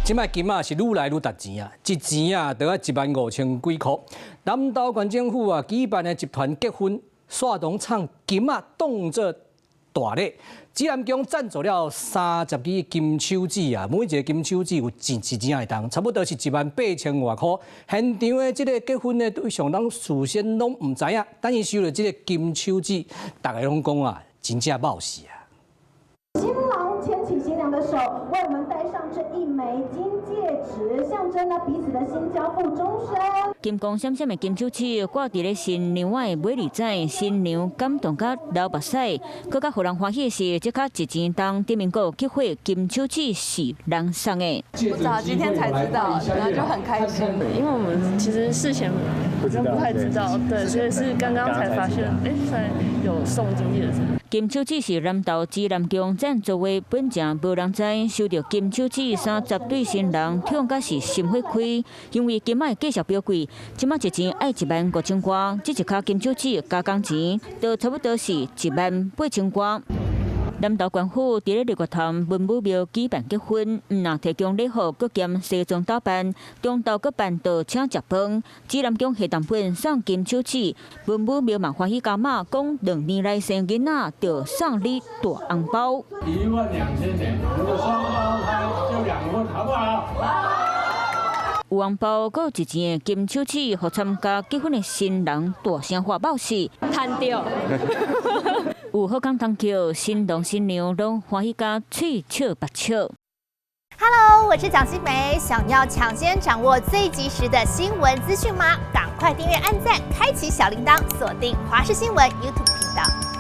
即摆金啊是愈来愈值钱啊，一钱啊都要15000几块。南投县政府啊举办的集团结婚，线动唱金啊当作大礼。指南宫赞助了30支金手指啊，每一个金手指有一钱会当，差不多是18000外块。现场的这个结婚的对象，咱事先拢唔知影，但是收了这个金手指，大家拢讲啊，真正冒死啊！新郎牵起新娘的手，为我们戴上这一枚金戒指，象征呢彼此的心交付终身。金光闪闪的金手指挂伫咧新娘的尾里仔，新娘感动甲流目屎。更加互人欢喜的是，这卡一钱当店面购结婚金手指是人送的。我早今天才知道，然后就很开心，因为我们其实事前好像不太知道，对，所以是刚刚才发现，才有送金戒指。金手指是南投指南宫赞助的，本正无人知，收到金手指30对新人，跳甲是心花开。因为金仔的价值表贵，即马一钱爱15000块，这一卡金手指加工钱，就差不多是18000块。南投县府伫咧六月潭文武庙举办结婚，唔但提供礼盒，佮兼西装打扮，中昼佮办桌请食饭。指南宫下当本送金手指，文武庙嘛欢喜加码，讲2年来生囡仔就送你大红包。12000元，如果双胞胎就2份，好不好？有红包，佮有一钱的金手指，互参加结婚的新人大声发爆死，摊掉。有好康通桥，新郎新娘拢欢喜甲嘴笑目笑。Hello， 我是蒋欣梅。想要抢先掌握最及时的新闻资讯吗？赶快订阅、按赞、开启小铃铛，锁定华视新闻 YouTube 频道。